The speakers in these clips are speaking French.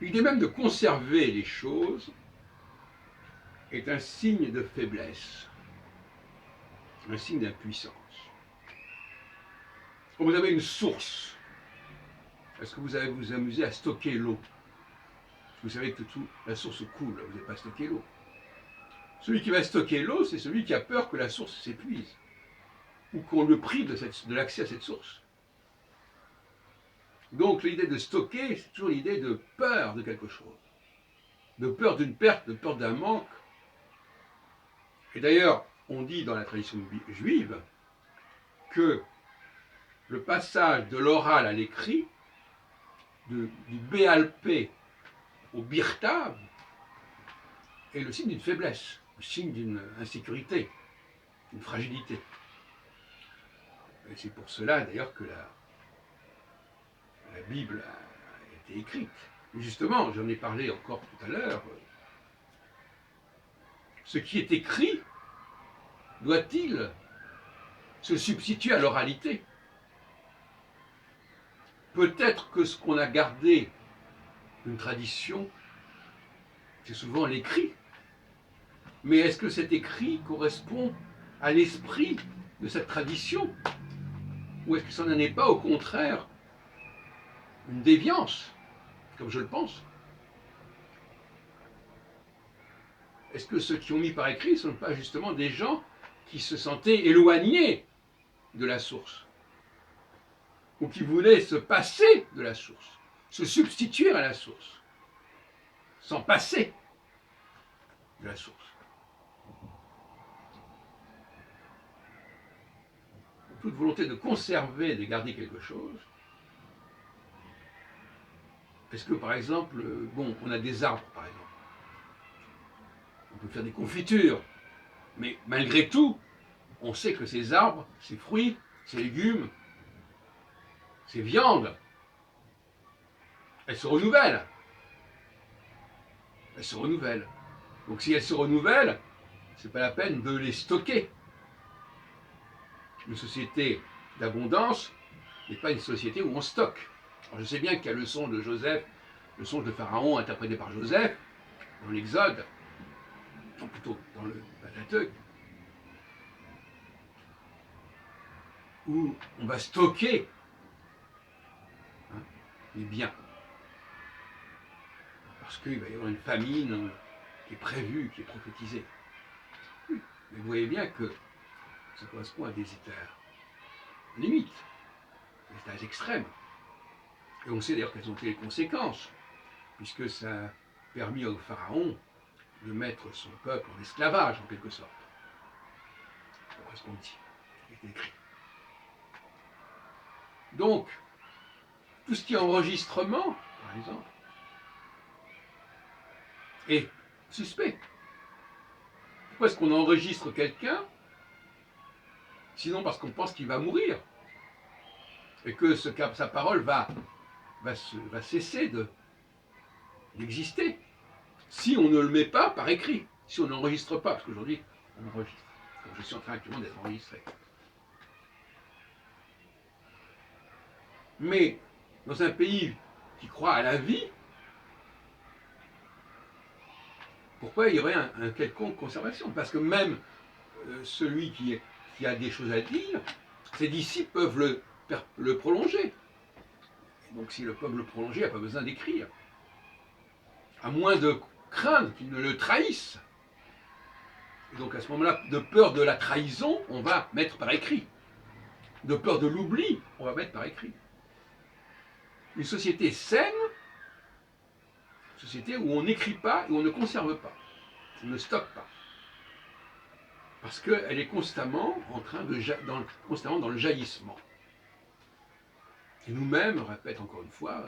L'idée même de conserver les choses est un signe de faiblesse, un signe d'impuissance. Quand vous avez une source, est-ce que vous allez vous amuser à stocker l'eau? Vous savez que la source coule, vous n'avez pas stocké l'eau. Celui qui va stocker l'eau, c'est celui qui a peur que la source s'épuise, ou qu'on le prive de l'accès à cette source. Donc l'idée de stocker, c'est toujours l'idée de peur de quelque chose, de peur d'une perte, de peur d'un manque. Et d'ailleurs, on dit dans la tradition juive que le passage de l'oral à l'écrit, du Béalpé au Birtav, est le signe d'une faiblesse, le signe d'une insécurité, d'une fragilité. Et c'est pour cela d'ailleurs que la Bible a été écrite. Et justement, j'en ai parlé encore tout à l'heure, ce qui est écrit doit-il se substituer à l'oralité? Peut-être que ce qu'on a gardé d'une tradition, c'est souvent l'écrit. Mais est-ce que cet écrit correspond à l'esprit de cette tradition? Ou est-ce que ça n'en est pas, au contraire, une déviance, comme je le pense? Est-ce que ceux qui ont mis par écrit ne sont pas justement des gens qui se sentaient éloignés de la source, ou qui voulaient se passer de la source, se substituer à la source, s'en passer de la source? Toute volonté de conserver, de garder quelque chose. Est-ce que, par exemple, bon, on a des arbres, par exemple, on peut faire des confitures, mais malgré tout, on sait que ces arbres, ces fruits, ces légumes, ces viandes, elles se renouvellent. Elles se renouvellent. Donc si elles se renouvellent, c'est pas la peine de les stocker. Une société d'abondance n'est pas une société où on stocke. Alors je sais bien qu'il y a le songe de Joseph, le songe de Pharaon interprété par Joseph, dans l'Exode, ou plutôt dans le Pentateuque, où on va stocker les biens. Parce qu'il va y avoir une famine qui est prévue, qui est prophétisée. Oui, mais vous voyez bien que ça correspond à des états limites, des états extrêmes. Et on sait d'ailleurs quelles ont été les conséquences, puisque ça a permis au pharaon de mettre son peuple en esclavage, en quelque sorte. D'après ce qu'on dit, qui est écrit. Donc, tout ce qui est enregistrement, par exemple, est suspect. Pourquoi est-ce qu'on enregistre quelqu'un? Sinon parce qu'on pense qu'il va mourir, et que sa parole va cesser d'exister, si on ne le met pas par écrit, si on n'enregistre pas, parce qu'aujourd'hui, on enregistre, comme je suis en train actuellement d'être enregistré. Mais dans un pays qui croit à la vie, pourquoi il y aurait un quelconque conservation? Parce que même celui qui a des choses à dire, ses disciples peuvent le prolonger. Donc s'ils peuvent le prolonger, il n'y a pas besoin d'écrire. À moins de craindre qu'ils ne le trahissent. Et donc à ce moment-là, de peur de la trahison, on va mettre par écrit. De peur de l'oubli, on va mettre par écrit. Une société saine, une société où on n'écrit pas et où on ne conserve pas, on ne stocke pas. Parce qu'elle est constamment constamment dans le jaillissement. Et nous-mêmes, je répète encore une fois,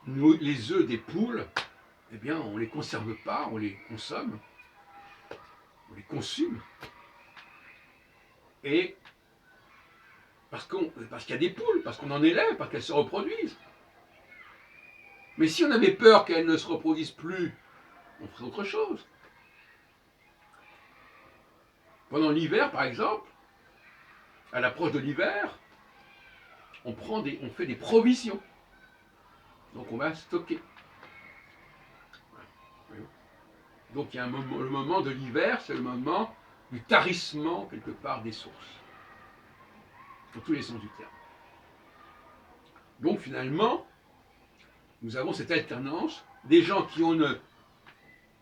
les œufs des poules, eh bien, on ne les conserve pas, on les consomme, on les consume. Et parce qu'il y a des poules, parce qu'on en élève, parce qu'elles se reproduisent. Mais si on avait peur qu'elles ne se reproduisent plus, on ferait autre chose. Pendant l'hiver, par exemple, à l'approche de l'hiver, on fait des provisions. Donc on va stocker. Donc il y a le moment de l'hiver, c'est le moment du tarissement quelque part des sources, dans tous les sens du terme. Donc finalement, nous avons cette alternance des gens qui ont une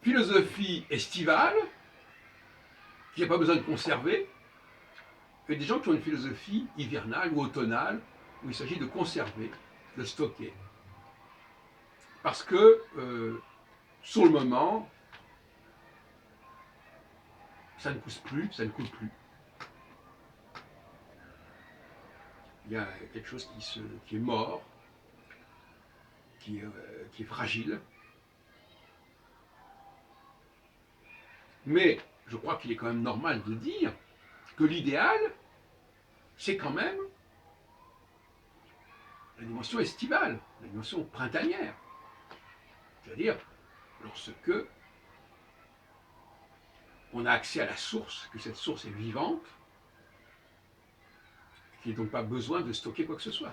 philosophie estivale, qui n'a pas besoin de conserver, et des gens qui ont une philosophie hivernale ou automnale, où il s'agit de conserver, de stocker. Parce que, sur le moment, ça ne pousse plus, ça ne coule plus. Il y a quelque chose qui est mort, qui est fragile. Mais je crois qu'il est quand même normal de dire que l'idéal, c'est quand même la dimension estivale, la dimension printanière. C'est-à-dire, lorsque on a accès à la source, que cette source est vivante, qu'il n'y a donc pas besoin de stocker quoi que ce soit.